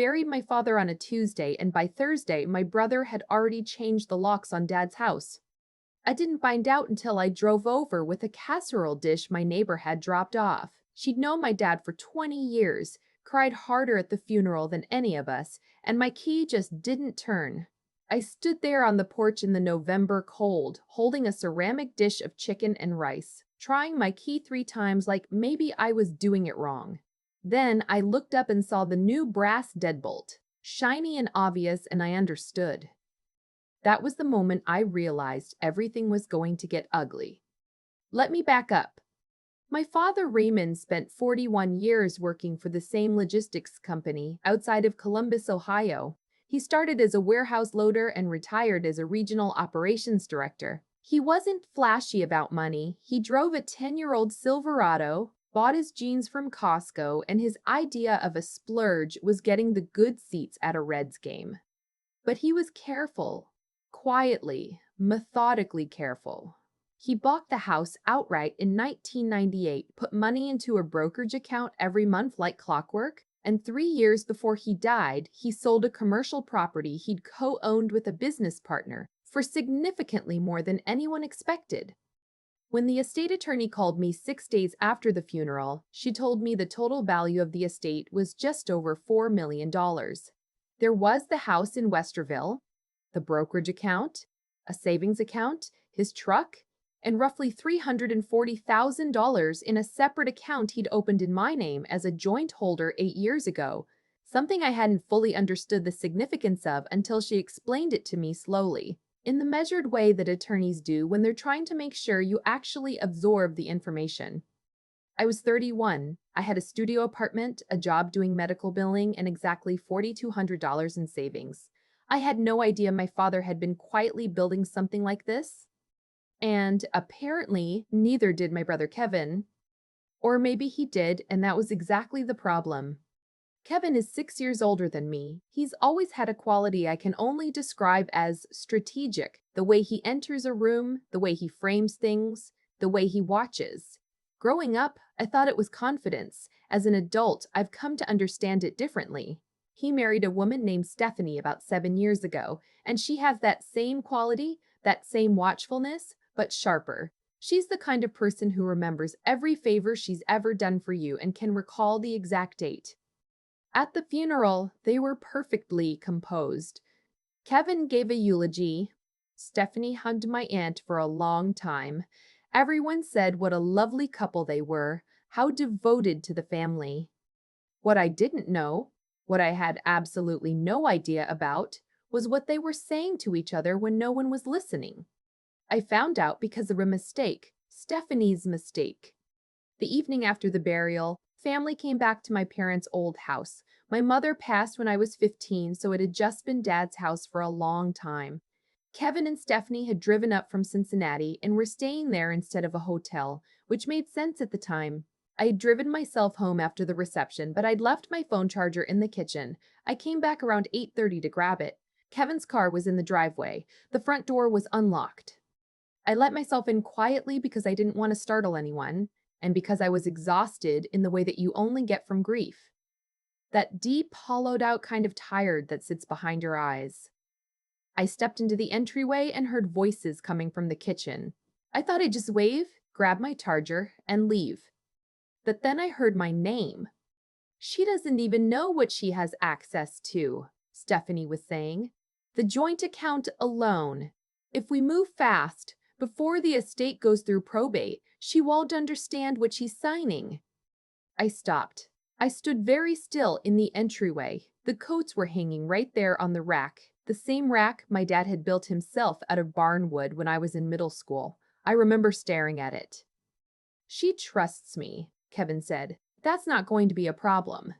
buried my father on a Tuesday, and by Thursday, my brother had already changed the locks on Dad's house. I didn't find out until I drove over with a casserole dish my neighbor had dropped off. She'd known my dad for 20 years, cried harder at the funeral than any of us, and my key just didn't turn. I stood there on the porch in the November cold, holding a ceramic dish of chicken and rice, trying my key 3 times like maybe I was doing it wrong. Then I looked up and saw the new brass deadbolt, shiny and obvious, and I understood. That was the moment I realized everything was going to get ugly. Let me back up. My father, Raymond, spent 41 years working for the same logistics company outside of Columbus, Ohio. He started as a warehouse loader and retired as a regional operations director. He wasn't flashy about money. He drove a 10-year-old Silverado, bought his jeans from Costco, and his idea of a splurge was getting the good seats at a Reds game. But he was careful, quietly, methodically careful. He bought the house outright in 1998, put money into a brokerage account every month like clockwork, and 3 years before he died, he sold a commercial property he'd co-owned with a business partner for significantly more than anyone expected. When the estate attorney called me 6 days after the funeral, she told me the total value of the estate was just over $4 million. There was the house in Westerville, the brokerage account, a savings account, his truck, and roughly $340,000 in a separate account he'd opened in my name as a joint holder 8 years ago, something I hadn't fully understood the significance of until she explained it to me slowly, in the measured way that attorneys do when they're trying to make sure you actually absorb the information. I was 31. I had a studio apartment, a job doing medical billing, and exactly $4,200 in savings. I had no idea my father had been quietly building something like this. And apparently, neither did my brother Kevin. Or maybe he did, and that was exactly the problem. Kevin is 6 years older than me. He's always had a quality I can only describe as strategic, the way he enters a room, the way he frames things, the way he watches. Growing up, I thought it was confidence. As an adult, I've come to understand it differently. He married a woman named Stephanie about 7 years ago, and she has that same quality, that same watchfulness, but sharper. She's the kind of person who remembers every favor she's ever done for you and can recall the exact date. At the funeral, they were perfectly composed. Kevin gave a eulogy. Stephanie hugged my aunt for a long time. Everyone said what a lovely couple they were, how devoted to the family. What I didn't know, what I had absolutely no idea about, was what they were saying to each other when no one was listening. I found out because of a mistake, Stephanie's mistake. The evening after the burial, family came back to my parents' old house. My mother passed when I was 15, so it had just been Dad's house for a long time. Kevin and Stephanie had driven up from Cincinnati and were staying there instead of a hotel, which made sense at the time. I had driven myself home after the reception, but I'd left my phone charger in the kitchen. I came back around 8:30 to grab it. Kevin's car was in the driveway. The front door was unlocked. I let myself in quietly because I didn't want to startle anyone, and because I was exhausted in the way that you only get from grief. That deep, hollowed-out kind of tired that sits behind your eyes. I stepped into the entryway and heard voices coming from the kitchen. I thought I'd just wave, grab my charger, and leave. But then I heard my name. "She doesn't even know what she has access to," Stephanie was saying. "The joint account alone. If we move fast, before the estate goes through probate, she won't understand what she's signing." I stopped. I stood very still in the entryway. The coats were hanging right there on the rack, the same rack my dad had built himself out of barn wood when I was in middle school. I remember staring at it. "She trusts me," Kevin said. "That's not going to be a problem."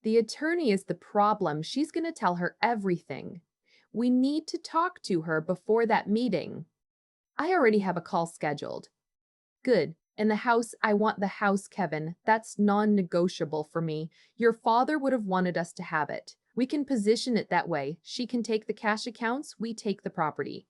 "The attorney is the problem. She's going to tell her everything. We need to talk to her before that meeting." "I already have a call scheduled." "Good. And the house, I want the house, Kevin. That's non-negotiable for me. Your father would have wanted us to have it. We can position it that way. She can take the cash accounts, we take the property."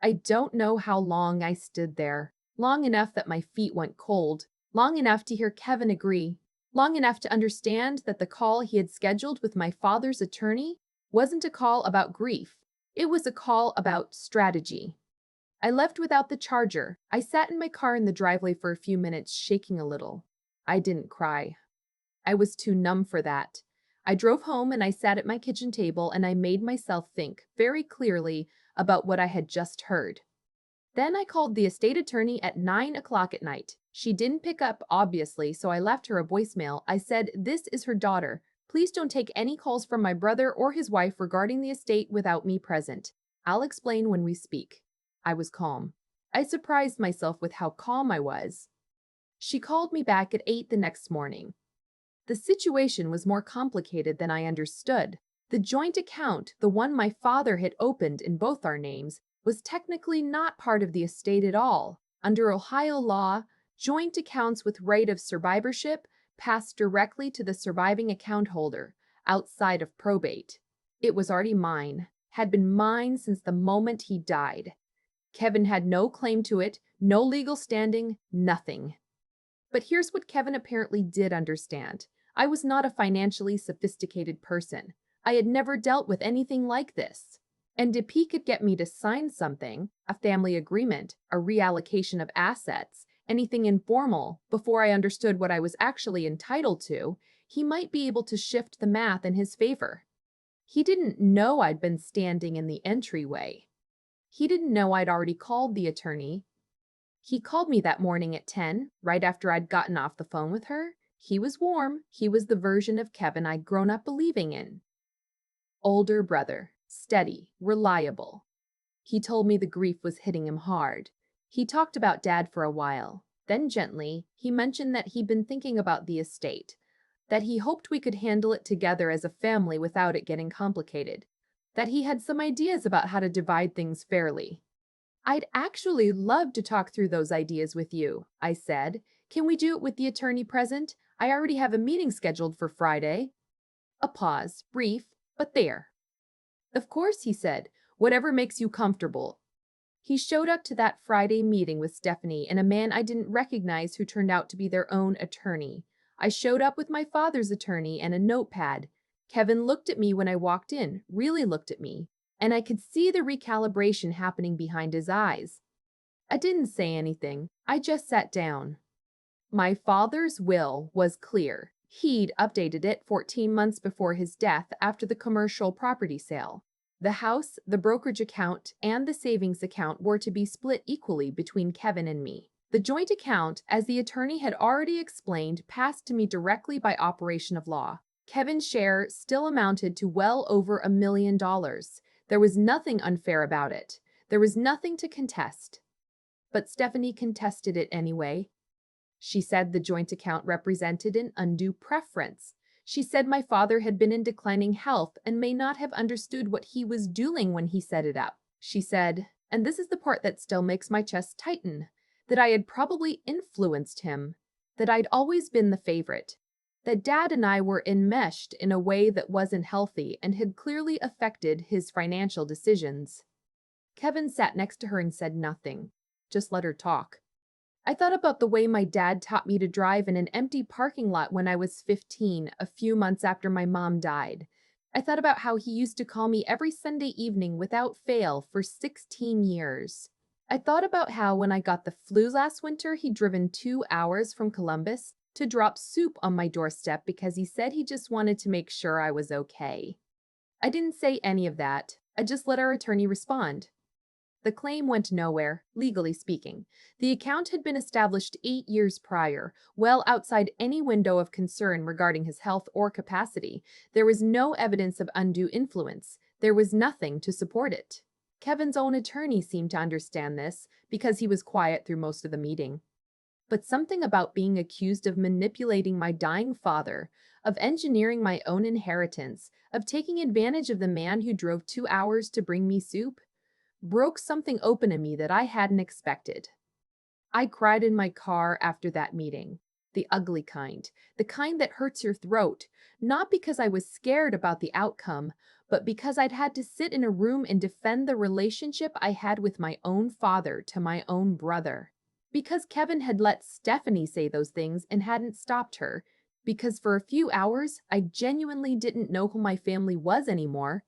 I don't know how long I stood there. Long enough that my feet went cold. Long enough to hear Kevin agree. long enough to understand that the call he had scheduled with my father's attorney wasn't a call about grief. It was a call about strategy. I left without the charger. I sat in my car in the driveway for a few minutes, shaking a little. I didn't cry. I was too numb for that. I drove home and I sat at my kitchen table and I made myself think very clearly about what I had just heard. Then I called the estate attorney at 9 o'clock at night. She didn't pick up, obviously, so I left her a voicemail. I said, "This is her daughter. Please don't take any calls from my brother or his wife regarding the estate without me present. I'll explain when we speak." I was calm. I surprised myself with how calm I was. She called me back at 8 the next morning. The situation was more complicated than I understood. The joint account, the one my father had opened in both our names, was technically not part of the estate at all. Under Ohio law, joint accounts with right of survivorship passed directly to the surviving account holder, outside of probate. It was already mine, had been mine since the moment he died. Kevin had no claim to it, no legal standing, nothing. But here's what Kevin apparently did understand. I was not a financially sophisticated person. I had never dealt with anything like this. And if he could get me to sign something, a family agreement, a reallocation of assets, anything informal, before I understood what I was actually entitled to, he might be able to shift the math in his favor. He didn't know I'd been standing in the entryway. He didn't know I'd already called the attorney. He called me that morning at 10, right after I'd gotten off the phone with her. He was warm. He was the version of Kevin I'd grown up believing in. Older brother, steady, reliable. He told me the grief was hitting him hard. He talked about Dad for a while. Then gently, he mentioned that he'd been thinking about the estate, that he hoped we could handle it together as a family without it getting complicated, that he had some ideas about how to divide things fairly. "I'd actually love to talk through those ideas with you," I said. "Can we do it with the attorney present? I already have a meeting scheduled for Friday." A pause, brief, but there. "Of course," he said. "Whatever makes you comfortable." He showed up to that Friday meeting with Stephanie and a man I didn't recognize who turned out to be their own attorney. I showed up with my father's attorney and a notepad. Kevin looked at me when I walked in, really looked at me, and I could see the recalibration happening behind his eyes. I didn't say anything. I just sat down. My father's will was clear. He'd updated it 14 months before his death after the commercial property sale. The house, the brokerage account, and the savings account were to be split equally between Kevin and me. The joint account, as the attorney had already explained, passed to me directly by operation of law. Kevin's share still amounted to well over $1 million. There was nothing unfair about it. There was nothing to contest. But Stephanie contested it anyway. She said the joint account represented an undue preference. She said my father had been in declining health and may not have understood what he was doing when he set it up. She said, and this is the part that still makes my chest tighten, that I had probably influenced him, that I'd always been the favorite, that Dad and I were enmeshed in a way that wasn't healthy and had clearly affected his financial decisions. Kevin sat next to her and said nothing, just let her talk. I thought about the way my dad taught me to drive in an empty parking lot when I was 15, a few months after my mom died. I thought about how he used to call me every Sunday evening without fail for 16 years. I thought about how when I got the flu last winter, he'd driven 2 hours from Columbus to drop soup on my doorstep because he said he just wanted to make sure I was okay. I didn't say any of that. I just let our attorney respond. The claim went nowhere, legally speaking. The account had been established 8 years prior, well outside any window of concern regarding his health or capacity. There was no evidence of undue influence. There was nothing to support it. Kevin's own attorney seemed to understand this because he was quiet through most of the meeting. But something about being accused of manipulating my dying father, of engineering my own inheritance, of taking advantage of the man who drove 2 hours to bring me soup, broke something open in me that I hadn't expected. I cried in my car after that meeting, the ugly kind, the kind that hurts your throat, not because I was scared about the outcome, but because I'd had to sit in a room and defend the relationship I had with my own father to my own brother. Because Kevin had let Stephanie say those things and hadn't stopped her. because for a few hours, I genuinely didn't know who my family was anymore.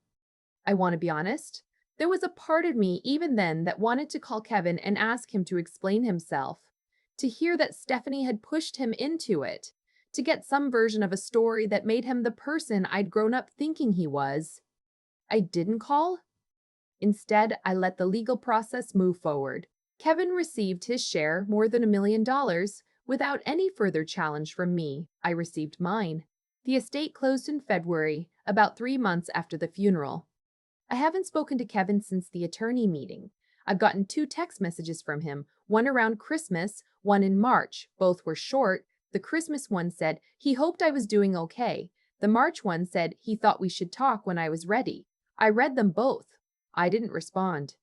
I want to be honest. There was a part of me even then that wanted to call Kevin and ask him to explain himself, to hear that Stephanie had pushed him into it, to get some version of a story that made him the person I'd grown up thinking he was. I didn't call. Instead, I let the legal process move forward. Kevin received his share, more than $1 million, without any further challenge from me. I received mine. The estate closed in February, about 3 months after the funeral. I haven't spoken to Kevin since the attorney meeting. I've gotten 2 text messages from him, one around Christmas, one in March. Both were short. The Christmas one said he hoped I was doing okay. The March one said he thought we should talk when I was ready. I read them both. I didn't respond.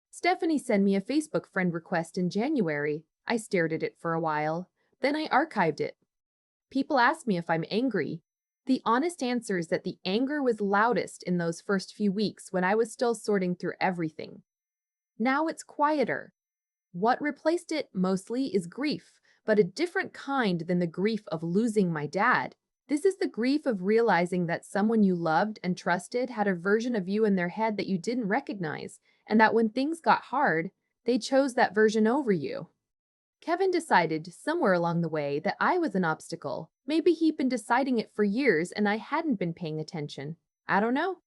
Stephanie sent me a Facebook friend request in January. I stared at it for a while. Then I archived it. People ask me if I'm angry. The honest answer is that the anger was loudest in those first few weeks when I was still sorting through everything. Now it's quieter. What replaced it mostly is grief, but a different kind than the grief of losing my dad. This is the grief of realizing that someone you loved and trusted had a version of you in their head that you didn't recognize, and that when things got hard, they chose that version over you. Kevin decided somewhere along the way that I was an obstacle. Maybe he'd been deciding it for years and I hadn't been paying attention. I don't know.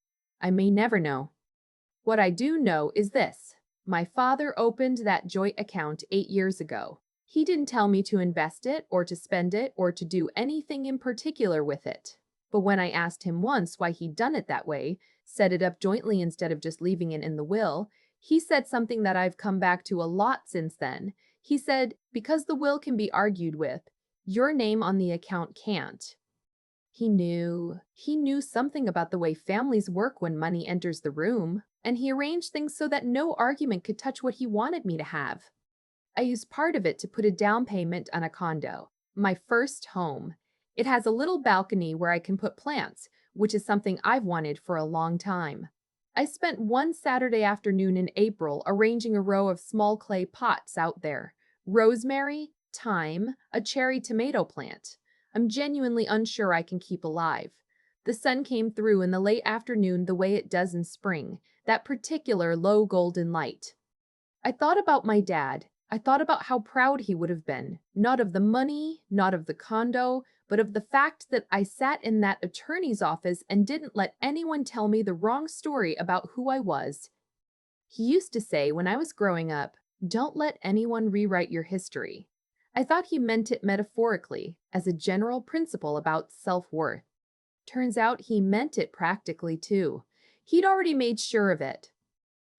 I may never know. What I do know is this. My father opened that joint account 8 years ago. He didn't tell me to invest it or to spend it or to do anything in particular with it. But when I asked him once why he'd done it that way, set it up jointly instead of just leaving it in the will, he said something that I've come back to a lot since then. He said, because the will can be argued with, your name on the account can't. He knew something about the way families work when money enters the room, and he arranged things so that no argument could touch what he wanted me to have. I used part of it to put a down payment on a condo, my first home. It has a little balcony where I can put plants, which is something I've wanted for a long time. I spent one Saturday afternoon in April arranging a row of small clay pots out there. Rosemary, thyme, a cherry tomato plant. I'm genuinely unsure I can keep alive. The sun came through in the late afternoon the way it does in spring, that particular low golden light. I thought about my dad. I thought about how proud he would have been, not of the money, not of the condo, but of the fact that I sat in that attorney's office and didn't let anyone tell me the wrong story about who I was. He used to say when I was growing up, don't let anyone rewrite your history. I thought he meant it metaphorically, as a general principle about self-worth. Turns out he meant it practically too. He'd already made sure of it.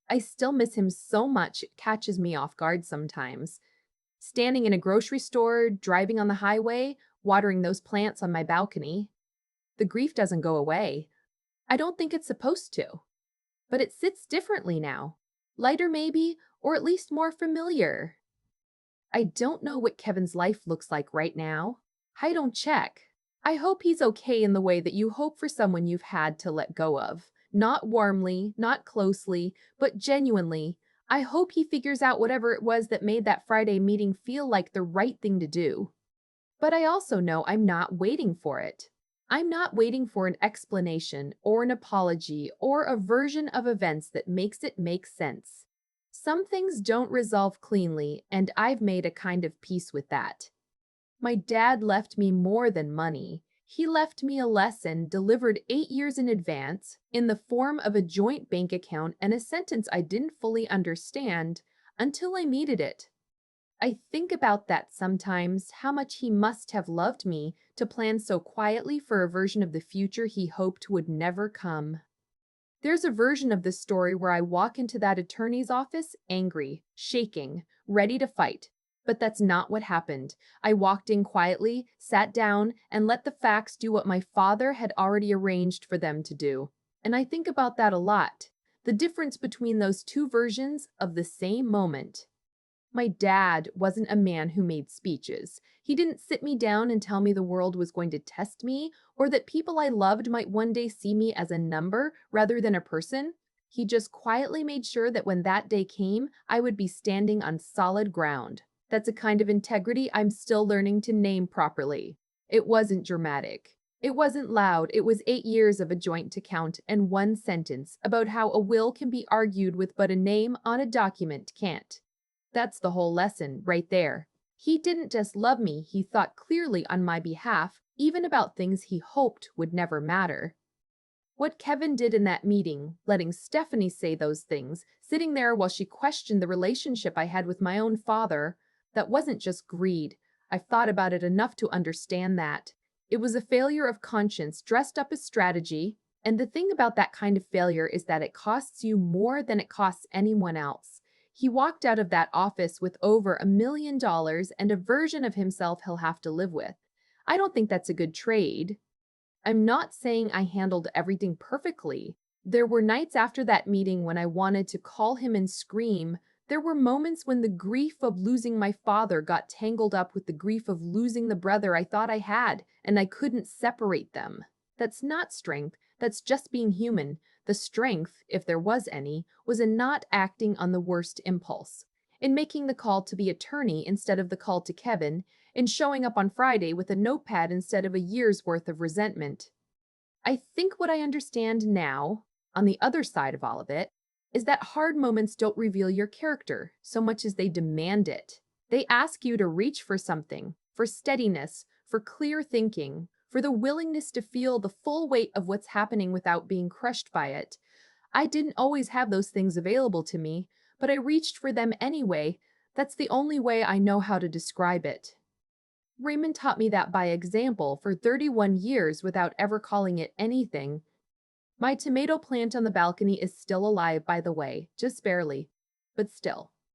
I still miss him so much it catches me off guard sometimes. Standing in a grocery store, driving on the highway, watering those plants on my balcony. The grief doesn't go away. I don't think it's supposed to. But it sits differently now. Lighter maybe, or at least more familiar. I don't know what Kevin's life looks like right now. I don't check. I hope he's okay in the way that you hope for someone you've had to let go of. Not warmly, not closely, but genuinely. I hope he figures out whatever it was that made that Friday meeting feel like the right thing to do. But I also know I'm not waiting for it. I'm not waiting for an explanation or an apology or a version of events that makes it make sense. Some things don't resolve cleanly, and I've made a kind of peace with that. My dad left me more than money. He left me a lesson delivered 8 years in advance in the form of a joint bank account and a sentence I didn't fully understand until I needed it. I think about that sometimes, how much he must have loved me to plan so quietly for a version of the future he hoped would never come. There's a version of this story where I walk into that attorney's office angry, shaking, ready to fight. But that's not what happened. I walked in quietly, sat down, and let the facts do what my father had already arranged for them to do. And I think about that a lot. The difference between those two versions of the same moment. My dad wasn't a man who made speeches. He didn't sit me down and tell me the world was going to test me, or that people I loved might one day see me as a number rather than a person. He just quietly made sure that when that day came, I would be standing on solid ground. That's a kind of integrity I'm still learning to name properly. It wasn't dramatic. It wasn't loud. It was 8 years of a joint to count and one sentence about how a will can be argued with but a name on a document can't. That's the whole lesson, right there. He didn't just love me, he thought clearly on my behalf, even about things he hoped would never matter. What Kevin did in that meeting, letting Stephanie say those things, sitting there while she questioned the relationship I had with my own father, that wasn't just greed. I've thought about it enough to understand that. It was a failure of conscience dressed up as strategy, and the thing about that kind of failure is that it costs you more than it costs anyone else. He walked out of that office with over $1 million and a version of himself he'll have to live with. I don't think that's a good trade. I'm not saying I handled everything perfectly. There were nights after that meeting when I wanted to call him and scream. There were moments when the grief of losing my father got tangled up with the grief of losing the brother I thought I had, and I couldn't separate them. That's not strength, that's just being human. The strength, if there was any, was in not acting on the worst impulse, in making the call to the attorney instead of the call to Kevin, in showing up on Friday with a notepad instead of a year's worth of resentment. I think what I understand now, on the other side of all of it, is that hard moments don't reveal your character so much as they demand it. They ask you to reach for something, for steadiness, for clear thinking, for the willingness to feel the full weight of what's happening without being crushed by it. I didn't always have those things available to me, but I reached for them anyway. That's the only way I know how to describe it. Raymond taught me that by example for 31 years without ever calling it anything. My tomato plant on the balcony is still alive, by the way, just barely, but still.